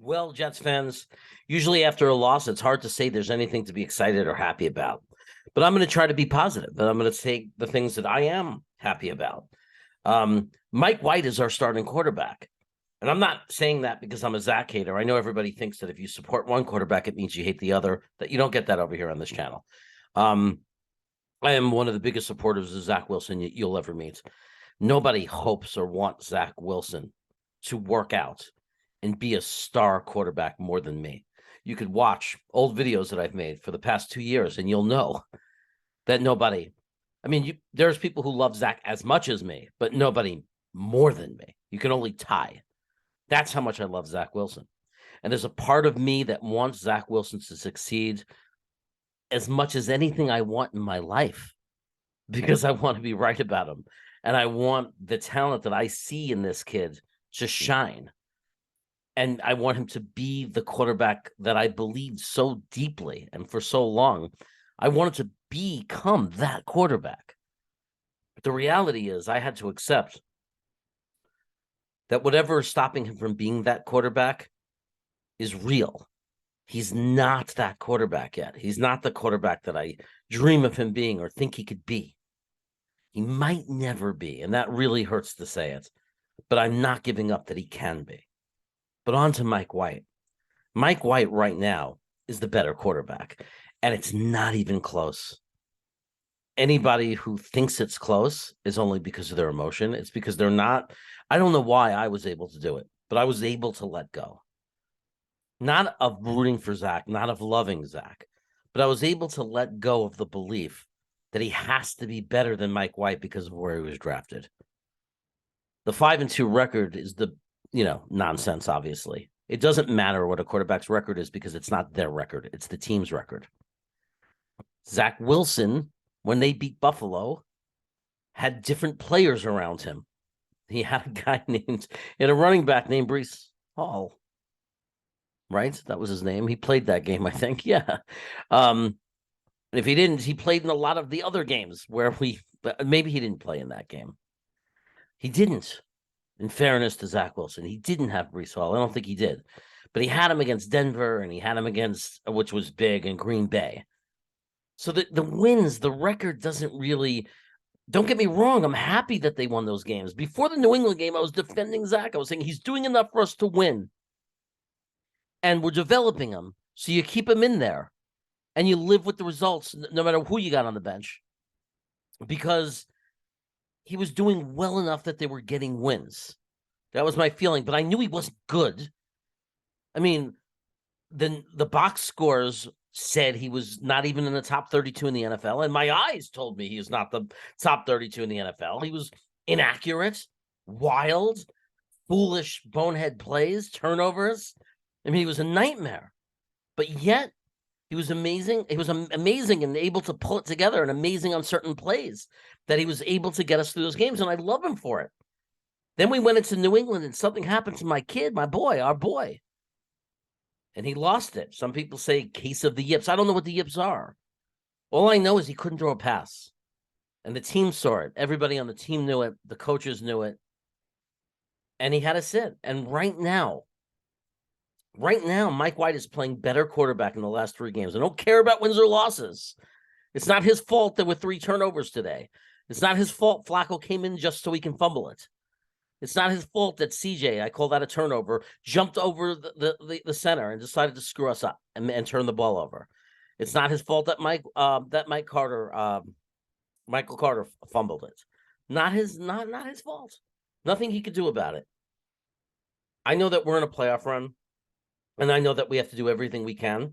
Well, Jets fans, usually after a loss, it's hard to say there's anything to be excited or happy about. But I'm going to try to be positive, but I'm going to take the things that I am happy about. Mike White is our starting quarterback. And I'm not saying that because I'm a Zach hater. I know everybody thinks that if you support one quarterback, it means you hate the other, that you don't get that over here on this channel. I am one of the biggest supporters of Zach Wilson you'll ever meet. Nobody hopes or wants Zach Wilson to work out and be a star quarterback more than me. You could watch old videos that I've made for the past 2 years, and you'll know that nobody, there's people who love Zach as much as me, but nobody more than me. You can only tie. That's how much I love Zach Wilson. And there's a part of me that wants Zach Wilson to succeed as much as anything I want in my life, because I want to be right about him. And I want the talent that I see in this kid to shine. And I want him to be the quarterback that I believed so deeply and for so long. I wanted to become that quarterback. But the reality is I had to accept that whatever is stopping him from being that quarterback is real. He's not that quarterback yet. He's not the quarterback that I dream of him being or think he could be. He might never be, and that really hurts to say it. But I'm not giving up that he can be. But on to Mike White. Mike White right now is the better quarterback, and it's not even close. Anybody who thinks it's close is only because of their emotion. It's because they're not. I don't know why I was able to do it, but I was able to let go. Not of rooting for Zach, not of loving Zach, but I was able to let go of the belief that he has to be better than Mike White because of where he was drafted. The 5-2 record is nonsense, obviously. It doesn't matter what a quarterback's record is because it's not their record. It's the team's record. Zach Wilson, when they beat Buffalo, had different players around him. He had a running back named Breece Hall. Right? That was his name. He played that game, I think. Yeah. If he didn't, he played in a lot of the other games where maybe he didn't play in that game. He didn't. In fairness to Zach Wilson, he didn't have Breece Hall. I don't think he did. But he had him against Denver, and he had him against, which was big, in Green Bay. So the wins, the record doesn't really, don't get me wrong, I'm happy that they won those games. Before the New England game, I was defending Zach. I was saying he's doing enough for us to win. And we're developing him, so you keep him in there. And you live with the results, no matter who you got on the bench. Because he was doing well enough that they were getting wins. That was my feeling, but I knew he wasn't good. I mean, then the box scores said he was not even in the top 32 in the NFL, and my eyes told me he was not the top 32 in the NFL. He was inaccurate, wild, foolish, bonehead plays, turnovers. I mean, he was a nightmare, but yet he was amazing. He was amazing and able to pull it together and amazing on certain plays that he was able to get us through those games. And I love him for it. Then we went into New England and something happened to my kid, my boy, our boy. And he lost it. Some people say case of the yips. I don't know what the yips are. All I know is he couldn't throw a pass. And the team saw it. Everybody on the team knew it. The coaches knew it. And he had to sit. And right now, Mike White is playing better quarterback in the last 3 games. I don't care about wins or losses. It's not his fault there were 3 turnovers today. It's not his fault Flacco came in just so he can fumble it. It's not his fault that CJ, I call that a turnover, jumped over the center and decided to screw us up and turn the ball over. It's not his fault that Michael Carter fumbled it. Not his fault. Nothing he could do about it. I know that we're in a playoff run. And I know that we have to do everything we can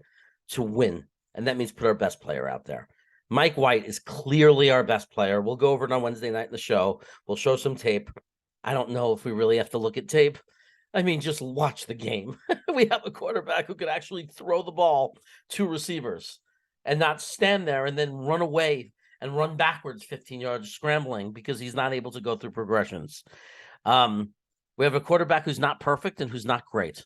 to win. And that means put our best player out there. Mike White is clearly our best player. We'll go over it on Wednesday night in the show. We'll show some tape. I don't know if we really have to look at tape. I mean, just watch the game. We have a quarterback who could actually throw the ball to receivers and not stand there and then run away and run backwards 15 yards scrambling because he's not able to go through progressions. We have a quarterback who's not perfect and who's not great.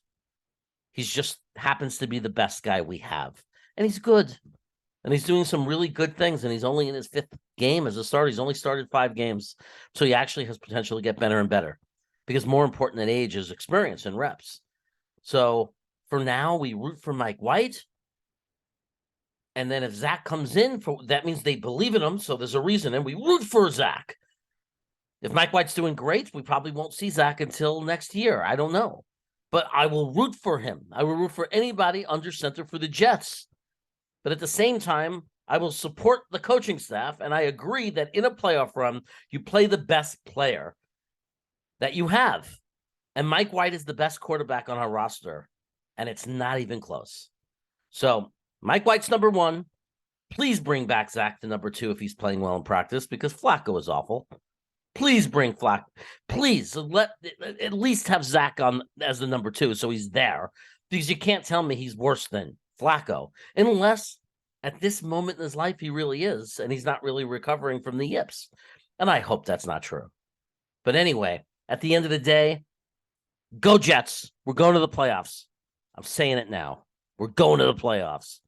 He's just happens to be the best guy we have. And he's good. And he's doing some really good things. And he's only in his 5th game as a starter. He's only started 5 games. So he actually has potential to get better and better. Because more important than age is experience and reps. So For now, we root for Mike White. And then if Zach comes in, that means they believe in him. So there's a reason. And we root for Zach. If Mike White's doing great, we probably won't see Zach until next year. I don't know. But I will root for him. I will root for anybody under center for the Jets. But at the same time, I will support the coaching staff. And I agree that in a playoff run, you play the best player that you have. And Mike White is the best quarterback on our roster. And it's not even close. So Mike White's number one. Please bring back Zach to number two if he's playing well in practice, because Flacco is awful. Please bring Flacco. Please at least have Zach on as the number two so he's there, because you can't tell me he's worse than Flacco unless at this moment in his life he really is, and he's not really recovering from the yips. And I hope that's not true. But anyway, at the end of the day, go Jets. We're going to the playoffs. I'm saying it now. We're going to the playoffs.